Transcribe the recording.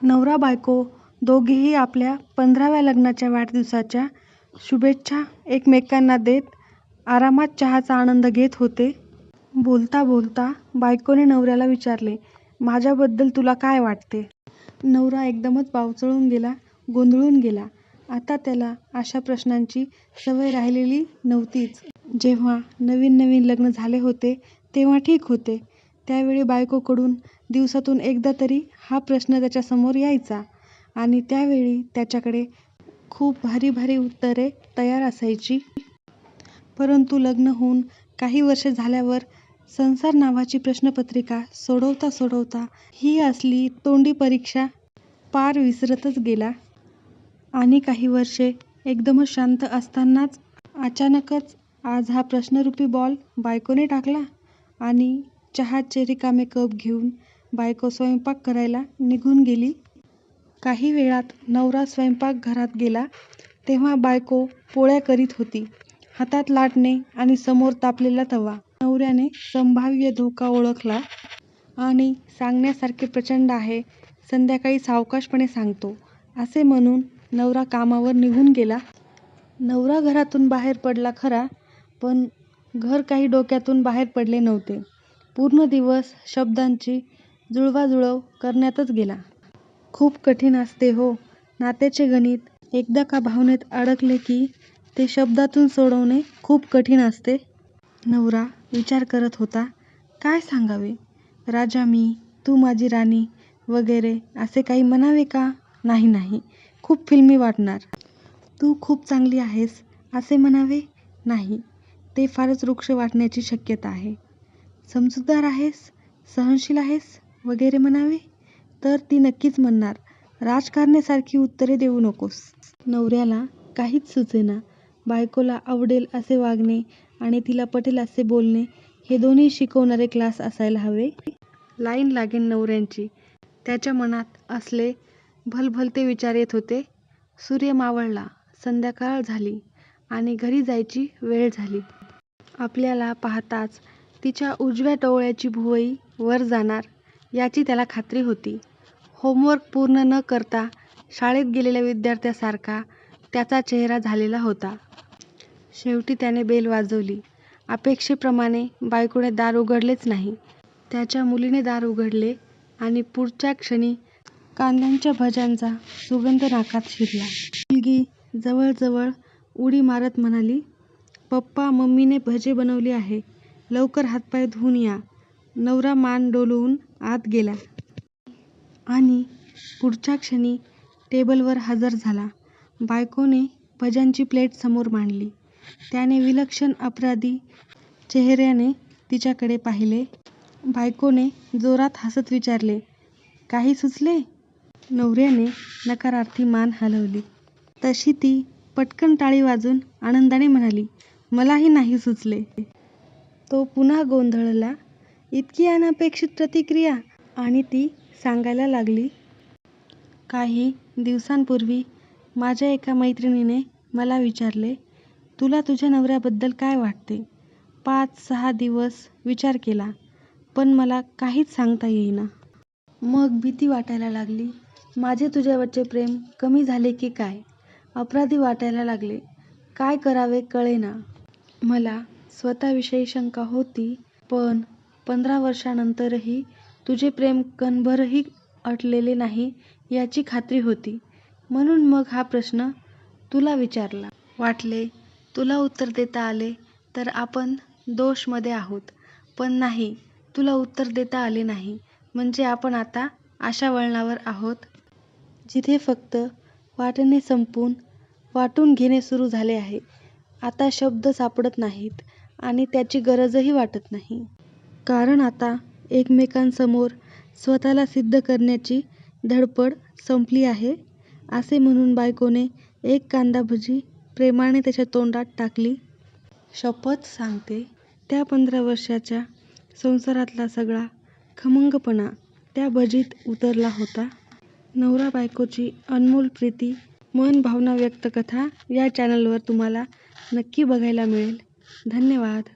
नवरा बायको दोघेही आपल्या 15व्या लग्नाच्या वाढदिवसाच्या शुभेच्छा एकमेकांना देत आरामात चहाचा आनंद घेत होते. बोलता बोलता बायकोने नवऱ्याला विचारले, माझ्याबद्दल तुला काय वाटते? नवरा एकदमच बावचळून गेला, गोंधळून गेला. आता त्याला अशा प्रश्नांची सवय राहिलेली नव्हतीच. जेव्हा नवीन नवीन लग्न झाले होते तेव्हा ठीक होते. त्यावेळी बायकोकडून दिवसातून एकदा तरी हा प्रश्न त्याच्यासमोर यायचा आणि त्यावेळी त्याच्याकडे खूप भारी भारी उत्तरे तयार असायची. परंतु लग्न होऊन काही वर्ष झाल्यावर संसार नावाची प्रश्नपत्रिका सोडवता सोडवता ही असली तोंडी परीक्षा पार विसरतच गेला. आणि काही वर्षे एकदमच शांत असतानाच अचानकच आज हा प्रश्नरूपी बॉल बायकोने टाकला आणि चहाचे रिकामे कप घेऊन बायको स्वयंपाक करायला निघून गेली. काही वेळात नवरा स्वयंपाकघरात गेला तेव्हा बायको पोळ्या करीत होती, हातात लाटणे आणि समोर तापलेला तवा. नवऱ्याने संभाव्य धोका ओळखला आणि सांगण्यासारखे प्रचंड आहे, संध्याकाळी सावकाशपणे सांगतो असे म्हणून नवरा कामावर निघून गेला. नवरा घरातून बाहेर पडला खरा, पण घर काही डोक्यातून बाहेर पडले नव्हते. पूर्ण दिवस शब्दांची जुळवाजुळव करण्यातच गेला. खूप कठीण असते हो नात्याचे गणित. एकदा का भावनेत अडकले की ते शब्दातून सोडवणे खूप कठीण असते. नवरा विचार करत होता, काय सांगावे? राजा मी, तू माझी राणी वगैरे असे काही म्हणावे का? नाही नाही, खूप फिल्मी वाटणार. तू खूप चांगली आहेस असे म्हणावे? नाही, ते फारच रुक्ष वाटण्याची शक्यता आहे. समजूतदार आहेस, सहनशील आहेस वगैरे म्हणावे? तर ती नक्कीच म्हणणार. राजकारण्यासारखी उत्तरे देऊ नकोस. नवऱ्याला काहीच सुचेना. बायकोला आवडेल असे वागणे आणि तिला पटेल असे बोलणे हे दोन्ही शिकवणारे क्लास असायला हवे. लाईन लागेल नवऱ्यांची. त्याच्या मनात असले भलभलते विचार येत होते. सूर्य मावळला, संध्याकाळ झाली आणि घरी जायची वेळ झाली. आपल्याला पाहताच तिच्या उजव्या डोळ्याची भुवई वर जाणार याची त्याला खात्री होती. होमवर्क पूर्ण न करता शाळेत गेलेल्या विद्यार्थ्यासारखा त्याचा चेहरा झालेला होता. शेवटी त्याने बेल वाजवली. अपेक्षेप्रमाणे बायकोने दार उघडलेच नाही. त्याच्या मुलीने दार उघडले आणि पुढच्या क्षणी कांद्यांच्या भज्यांचा सुगंध नाकात शिरला. मुलगी जवळजवळ उडी मारत म्हणाली, पप्पा मम्मीने भजे बनवली आहे, लवकर हातपाय धुवून या. नवरा मान डोलवून आत गेला आणि पुढच्या क्षणी टेबलवर हजर झाला. बायकोने भज्यांची प्लेट समोर मांडली. त्याने विलक्षण अपराधी चेहऱ्याने तिच्याकडे पाहिले. बायकोने जोरात हसत विचारले, काही सुचले? नवऱ्याने नकारार्थी मान हलवली. तशी ती पटकन टाळी वाजवून आनंदाने म्हणाली, मलाही नाही सुचले. तो पुन्हा गोंधळला. इतकी अनपेक्षित प्रतिक्रिया? आणि ती सांगायला लागली, काही दिवसांपूर्वी माझ्या एका मैत्रिणीने मला विचारले, तुला तुझ्या नवऱ्याबद्दल काय वाटते? 5-6 दिवस विचार केला, पण मला काहीच सांगता येईना. मग भीती वाटायला लागली. माझे तुझ्यावरचे प्रेम कमी झाले की काय? अपराधी वाटायला लागले. काय करावे कळेना. मला स्वतःविषयी शंका होती, पण 15 वर्षांनंतरही तुझे प्रेम कणभरही अटलेले नाही याची खात्री होती. म्हणून मग हा प्रश्न तुला विचारला. वाटले तुला उत्तर देता आले तर आपण दोषमध्ये आहोत, पण नाही, तुला उत्तर देता आले नाही म्हणजे आपण आता अशा वळणावर आहोत जिथे फक्त वाटणे संपून वाटून घेणे सुरू झाले आहे. आता शब्द सापडत नाहीत आणि त्याची गरजही वाटत नाही. कारण आता एकमेकांसमोर स्वतःला सिद्ध करण्याची धडपड संपली आहे. असे म्हणून बायकोने एक कांदा भजी प्रेमाने त्याच्या तोंडात टाकली. शपथ सांगते, त्या 15 वर्षाच्या संसारातला सगळा खमंगपणा त्या भजीत उतरला होता. नवरा बायकोची अनमोल प्रीती मन भावना व्यक्त कथा या चॅनलवर तुम्हाला नक्की बघायला मिळेल. धन्यवाद.